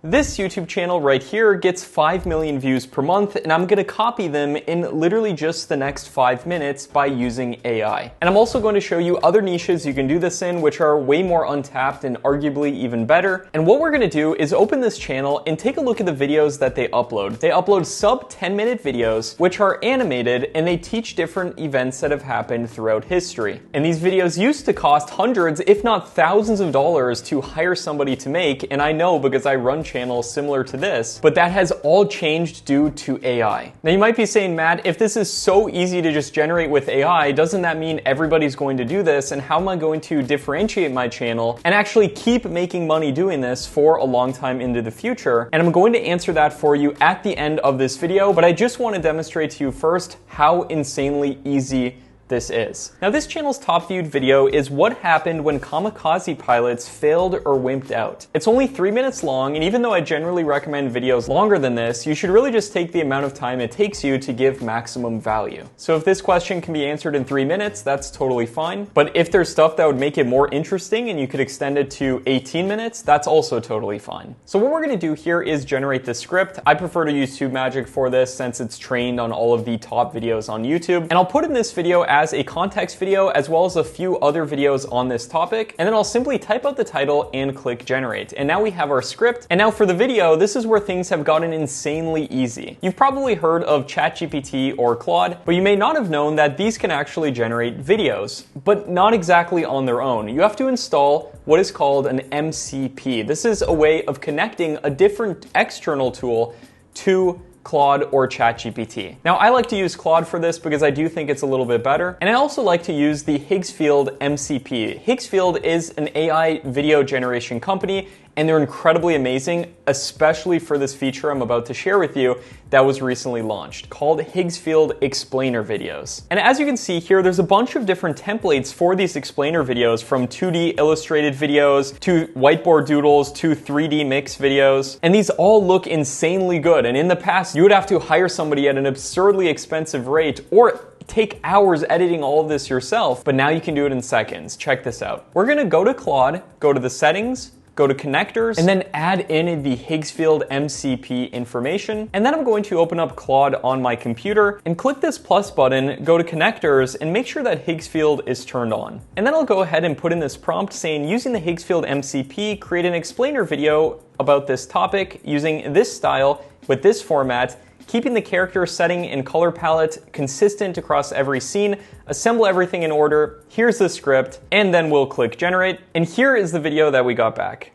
This YouTube channel right here gets 5 million views per month, and I'm gonna copy them in literally just the next 5 minutes by using AI. And I'm also going to show you other niches you can do this in, which are way more untapped and arguably even better. And what we're gonna do is open this channel and take a look at the videos that they upload. They upload sub 10-minute videos, which are animated, and they teach different events that have happened throughout history. And these videos used to cost hundreds, if not thousands of dollars to hire somebody to make, and I know because I run channels similar to this, but that has all changed due to AI. Now you might be saying, Matt, if this is so easy to just generate with AI, doesn't that mean everybody's going to do this? And how am I going to differentiate my channel and actually keep making money doing this for a long time into the future? And I'm going to answer that for you at the end of this video, but I just want to demonstrate to you first how insanely easy this is. Now this channel's top viewed video is what happened when kamikaze pilots failed or wimped out. It's only 3 minutes long, and even though I generally recommend videos longer than this, you should really just take the amount of time it takes you to give maximum value. So if this question can be answered in 3 minutes, that's totally fine. But if there's stuff that would make it more interesting and you could extend it to 18 minutes, that's also totally fine. So what we're gonna do here is generate the script. I prefer to use TubeMagic for this since it's trained on all of the top videos on YouTube. And I'll put in this video as a context video as well as a few other videos on this topic, and then I'll simply type out the title and click generate. And now we have our script. And now for the video, this is where things have gotten insanely easy. You've probably heard of ChatGPT or Claude, but you may not have known that these can actually generate videos, but not exactly on their own. You have to install what is called an MCP. This is a way of connecting a different external tool to Claude or ChatGPT. Now I like to use Claude for this because I do think it's a little bit better, and I also like to use the Higgsfield MCP. Higgsfield is an AI video generation company, and they're incredibly amazing, especially for this feature I'm about to share with you that was recently launched, called Higgsfield Explainer Videos. And as you can see here, there's a bunch of different templates for these explainer videos, from 2D illustrated videos, to whiteboard doodles, to 3D mix videos. And these all look insanely good. And in the past, you would have to hire somebody at an absurdly expensive rate, or take hours editing all of this yourself, but now you can do it in seconds. Check this out. We're gonna go to Claude, go to the settings, go to connectors, and then add in the Higgsfield MCP information. And then I'm going to open up Claude on my computer and click this plus button, go to connectors, and make sure that Higgsfield is turned on. And then I'll go ahead and put in this prompt saying, using the Higgsfield MCP, create an explainer video about this topic using this style with this format, keeping the character setting and color palette consistent across every scene, assemble everything in order, here's the script, and then we'll click generate, and here is the video that we got back.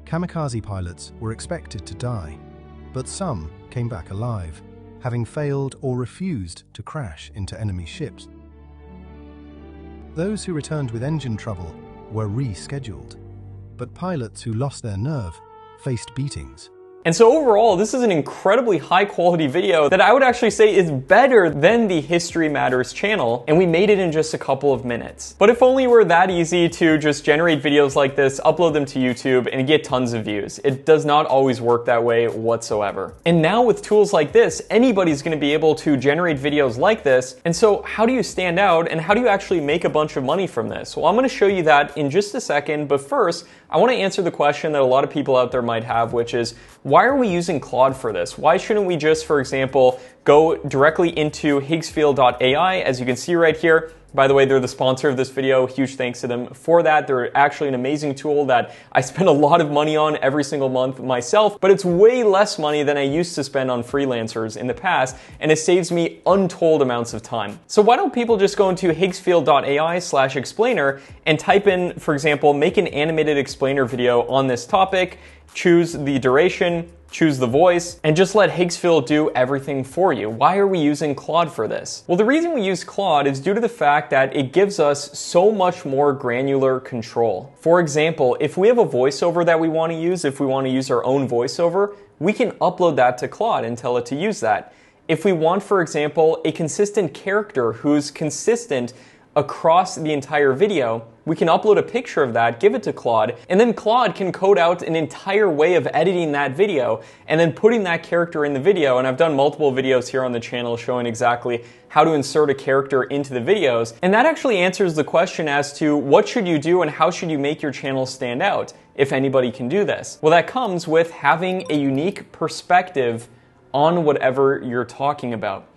Kamikaze pilots were expected to die, but some came back alive, having failed or refused to crash into enemy ships. Those who returned with engine trouble were rescheduled, but pilots who lost their nerve faced beatings. And so overall, this is an incredibly high quality video that I would actually say is better than the History Matters channel, and we made it in just a couple of minutes. But if only it were that easy to just generate videos like this, upload them to YouTube, and get tons of views. It does not always work that way whatsoever. And now with tools like this, anybody's gonna be able to generate videos like this. And so how do you stand out, and how do you actually make a bunch of money from this? Well, I'm gonna show you that in just a second, but first, I wanna answer the question that a lot of people out there might have, which is, why are we using Claude for this? Why shouldn't we just, for example, go directly into Higgsfield.ai, as you can see right here? By the way, they're the sponsor of this video. Huge thanks to them for that. They're actually an amazing tool that I spend a lot of money on every single month myself, but it's way less money than I used to spend on freelancers in the past, and it saves me untold amounts of time. So why don't people just go into Higgsfield.ai/explainer and type in, for example, make an animated explainer video on this topic, choose the duration, choose the voice, and just let Higgsfield do everything for you. Why are we using Claude for this? Well, the reason we use Claude is due to the fact that it gives us so much more granular control. For example, if we have a voiceover that we want to use, if we want to use our own voiceover, we can upload that to Claude and tell it to use that. If we want, for example, a consistent character who's consistent across the entire video, we can upload a picture of that, give it to Claude, and then Claude can code out an entire way of editing that video and then putting that character in the video. And I've done multiple videos here on the channel showing exactly how to insert a character into the videos. And that actually answers the question as to what should you do and how should you make your channel stand out, if anybody can do this. Well, that comes with having a unique perspective on whatever you're talking about.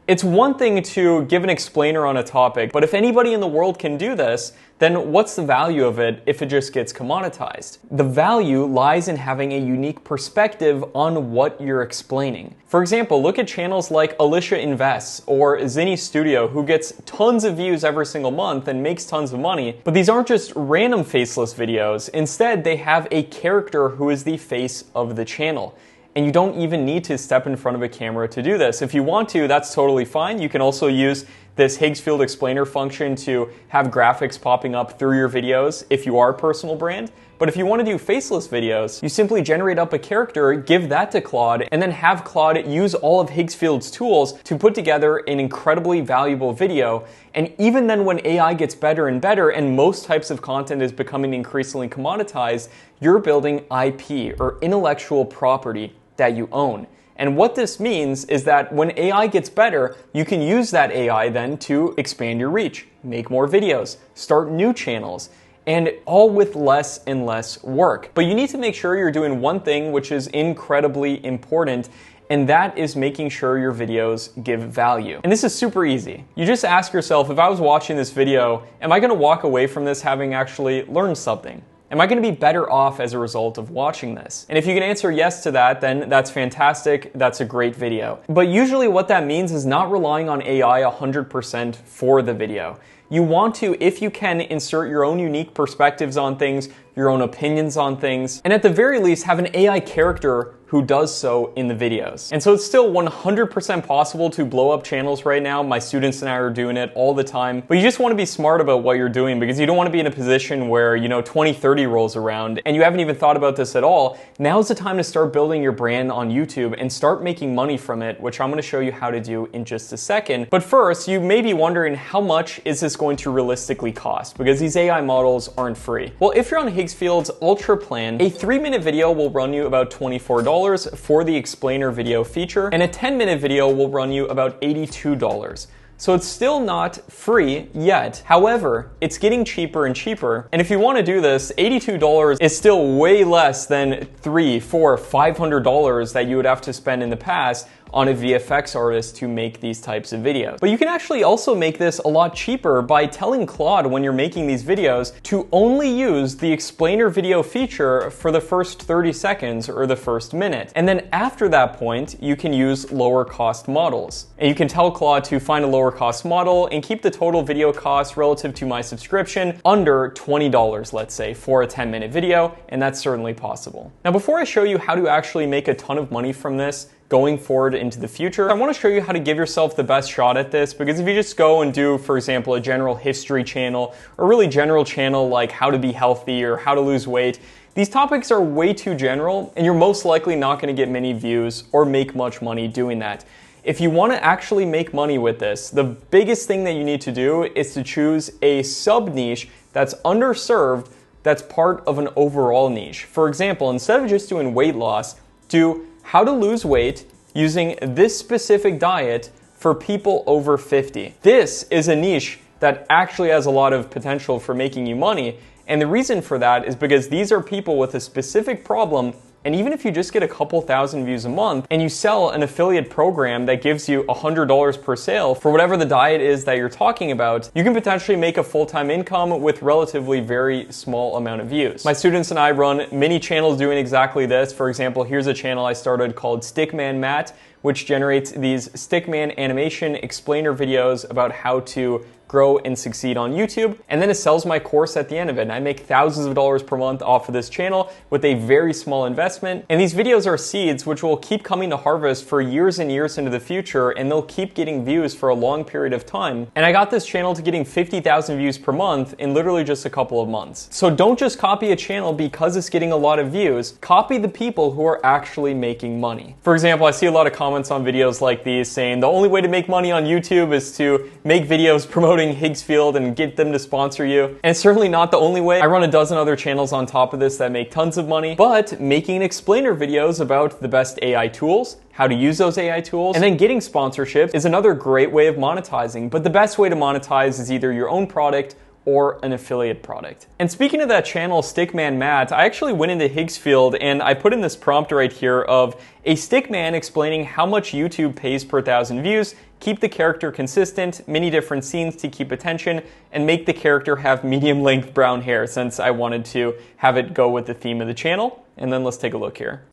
It's one thing to give an explainer on a topic, but if anybody in the world can do this, then what's the value of it if it just gets commoditized? The value lies in having a unique perspective on what you're explaining. For example, look at channels like Alicia Invests or Zinni Studio, who gets tons of views every single month and makes tons of money, but these aren't just random faceless videos. Instead, they have a character who is the face of the channel. And you don't even need to step in front of a camera to do this. If you want to, that's totally fine. You can also use this Higgsfield explainer function to have graphics popping up through your videos if you are a personal brand. But if you want to do faceless videos, you simply generate up a character, give that to Claude, and then have Claude use all of Higgsfield's tools to put together an incredibly valuable video. And even then, when AI gets better and better and most types of content is becoming increasingly commoditized, you're building IP, or intellectual property, that you own. And what this means is that when AI gets better, you can use that AI then to expand your reach, make more videos, start new channels, and all with less and less work. But you need to make sure you're doing one thing which is incredibly important, and that is making sure your videos give value. And this is super easy. You just ask yourself, if I was watching this video, am I gonna walk away from this having actually learned something? Am I going to be better off as a result of watching this? And if you can answer yes to that, then that's fantastic. That's a great video. But usually what that means is not relying on AI 100% for the video. You want to, if you can, insert your own unique perspectives on things, your own opinions on things, and at the very least have an AI character who does so in the videos. And so it's still 100% possible to blow up channels right now. My students and I are doing it all the time. But you just want to be smart about what you're doing, because you don't want to be in a position where, 2030 rolls around and you haven't even thought about this at all. Now's the time to start building your brand on YouTube and start making money from it, which I'm going to show you how to do in just a second. But first, you may be wondering, how much is this going to realistically cost? Because these AI models aren't free. Well, if you're on Higgsfield's Ultra plan, a 3-minute video will run you about $24 for the explainer video feature, and a 10-minute video will run you about $82. So it's still not free yet. However, it's getting cheaper and cheaper. And if you want to do this, $82 is still way less than $300, $400, $500 that you would have to spend in the past on a VFX artist to make these types of videos. But you can actually also make this a lot cheaper by telling Claude when you're making these videos to only use the explainer video feature for the first 30 seconds or the first minute. And then after that point, you can use lower cost models. And you can tell Claude to find a lower cost model and keep the total video cost relative to my subscription under $20, let's say, for a 10-minute video, and that's certainly possible. Now, before I show you how to actually make a ton of money from this, going forward into the future, I want to show you how to give yourself the best shot at this, because if you just go and do, for example, a general history channel, or really general channel like how to be healthy or how to lose weight, these topics are way too general, and you're most likely not going to get many views or make much money doing that. If you want to actually make money with this, the biggest thing that you need to do is to choose a sub-niche that's underserved, that's part of an overall niche. For example, instead of just doing weight loss, do how to lose weight using this specific diet for people over 50. This is a niche that actually has a lot of potential for making you money. And the reason for that is because these are people with a specific problem. And even if you just get a couple thousand views a month and you sell an affiliate program that gives you $100 per sale for whatever the diet is that you're talking about, you can potentially make a full-time income with relatively very small amount of views. My students and I run many channels doing exactly this. For example, here's a channel I started called Stickman Matt, which generates these Stickman animation explainer videos about how to grow and succeed on YouTube, and then it sells my course at the end of it. And I make thousands of dollars per month off of this channel with a very small investment. And these videos are seeds which will keep coming to harvest for years and years into the future, and they'll keep getting views for a long period of time. And I got this channel to getting 50,000 views per month in literally just a couple of months. So don't just copy a channel because it's getting a lot of views. Copy the people who are actually making money. For example, I see a lot of comments on videos like these saying the only way to make money on YouTube is to make videos promoting promoting Higgsfield and get them to sponsor you. And it's certainly not the only way. I run a dozen other channels on top of this that make tons of money, but making explainer videos about the best AI tools, how to use those AI tools, and then getting sponsorships is another great way of monetizing. But the best way to monetize is either your own product or an affiliate product. And speaking of that channel, Stickman Matt, I actually went into Higgsfield and I put in this prompt right here of a stickman explaining how much YouTube pays per 1,000 views, keep the character consistent, many different scenes to keep attention, and make the character have medium length brown hair, since I wanted to have it go with the theme of the channel. And then let's take a look here.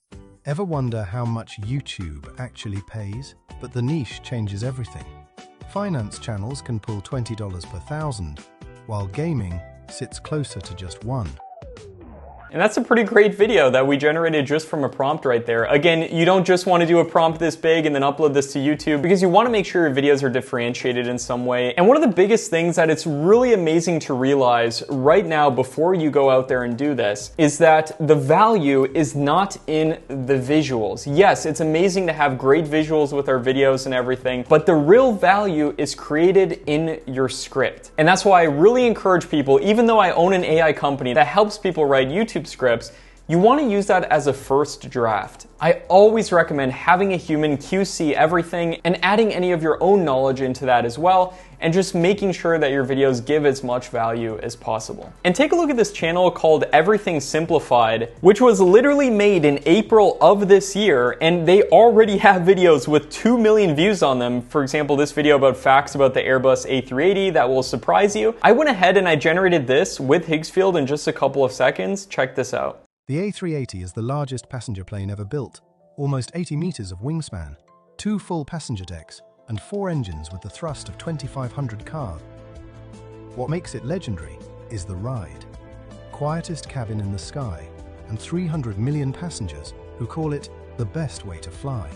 Ever wonder how much YouTube actually pays? But the niche changes everything. Finance channels can pull $20 per 1,000, while gaming sits closer to just $1. And that's a pretty great video that we generated just from a prompt right there. Again, you don't just want to do a prompt this big and then upload this to YouTube, because you want to make sure your videos are differentiated in some way. And one of the biggest things that it's really amazing to realize right now before you go out there and do this is that the value is not in the visuals. Yes, it's amazing to have great visuals with our videos and everything, but the real value is created in your script. And that's why I really encourage people, even though I own an AI company that helps people write YouTube scripts, you want to use that as a first draft. I always recommend having a human QC everything and adding any of your own knowledge into that as well, and just making sure that your videos give as much value as possible. And take a look at this channel called Everything Simplified, which was literally made in April of this year, and they already have videos with 2 million views on them. For example, this video about facts about the Airbus A380 that will surprise you. I went ahead and I generated this with Higgsfield in just a couple of seconds. Check this out. The A380 is the largest passenger plane ever built, almost 80 meters of wingspan, 2 full passenger decks, and 4 engines with the thrust of 2,500 cars. What makes it legendary is the ride. Quietest cabin in the sky, and 300 million passengers who call it the best way to fly.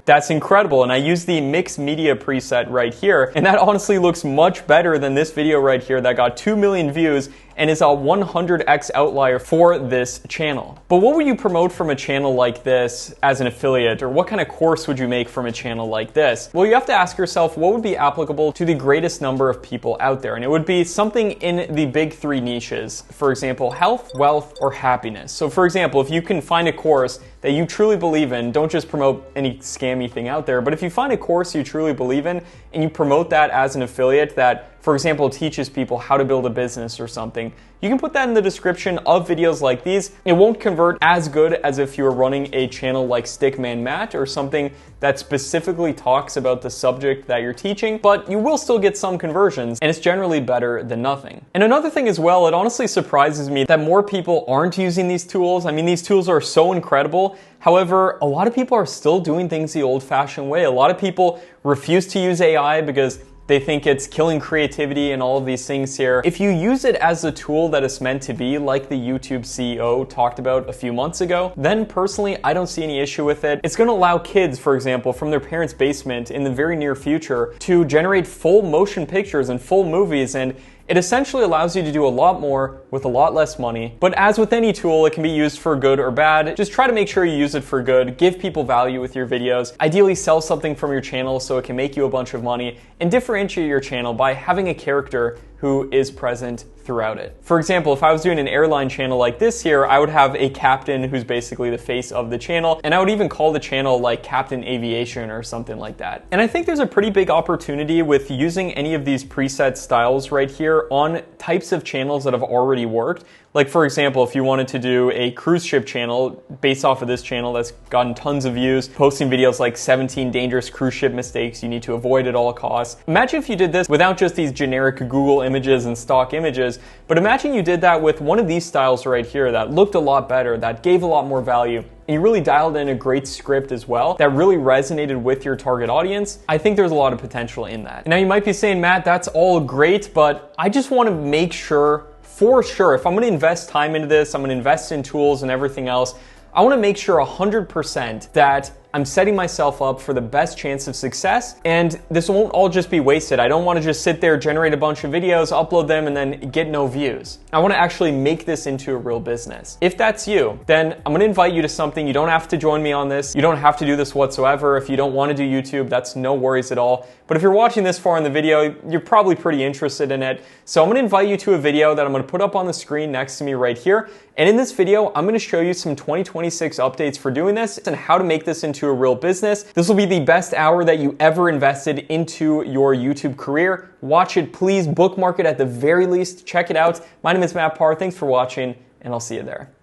That's incredible, and I use the mixed media preset right here, and that honestly looks much better than this video right here that got 2 million views and is a 100x outlier for this channel. But what would you promote from a channel like this as an affiliate, or what kind of course would you make from a channel like this? Well, you have to ask yourself what would be applicable to the greatest number of people out there, and it would be something in the big 3 niches. For example, health, wealth, or happiness. So for example, if you can find a course that you truly believe in, don't just promote any scammy thing out there, but if you find a course you truly believe in and you promote that as an affiliate that, for example, teaches people how to build a business or something, you can put that in the description of videos like these. It won't convert as good as if you were running a channel like Stickman Matt or something that specifically talks about the subject that you're teaching, but you will still get some conversions, and it's generally better than nothing. And another thing as well, it honestly surprises me that more people aren't using these tools. I mean, these tools are so incredible. However, a lot of people are still doing things the old-fashioned way. A lot of people refuse to use AI because they think it's killing creativity and all of these things here. If you use it as a tool that it's meant to be, like the YouTube CEO talked about a few months ago, then personally, I don't see any issue with it. It's gonna allow kids, for example, from their parents' basement in the very near future to generate full motion pictures and full movies, and it essentially allows you to do a lot more with a lot less money. But as with any tool, it can be used for good or bad. Just try to make sure you use it for good, give people value with your videos, ideally sell something from your channel so it can make you a bunch of money, and differentiate your channel by having a character who is present throughout it. For example, if I was doing an airline channel like this here, I would have a captain who's basically the face of the channel, and I would even call the channel like Captain Aviation or something like that. And I think there's a pretty big opportunity with using any of these preset styles right here on types of channels that have already worked. Like for example, if you wanted to do a cruise ship channel based off of this channel that's gotten tons of views, posting videos like 17 dangerous cruise ship mistakes you need to avoid at all costs. Imagine if you did this without just these generic Google images and stock images, but imagine you did that with one of these styles right here that looked a lot better, that gave a lot more value, and you really dialed in a great script as well that really resonated with your target audience. I think there's a lot of potential in that. Now you might be saying, Matt, that's all great, but I just want to make sure, for sure, if I'm going to invest time into this, I'm going to invest in tools and everything else, I want to make sure 100% that I'm setting myself up for the best chance of success, and this won't all just be wasted. I don't want to just sit there, generate a bunch of videos, upload them, and then get no views. I want to actually make this into a real business. If that's you, then I'm going to invite you to something. You don't have to join me on this. You don't have to do this whatsoever. If you don't want to do YouTube, that's no worries at all. But if you're watching this far in the video, you're probably pretty interested in it. So I'm going to invite you to a video that I'm going to put up on the screen next to me right here. And in this video, I'm going to show you some 2026 updates for doing this and how to make this into a real business. This will be the best hour that you ever invested into your YouTube career. Watch it, please. Bookmark it at the very least. Check it out. My name is Matt Parr. Thanks for watching, and I'll see you there.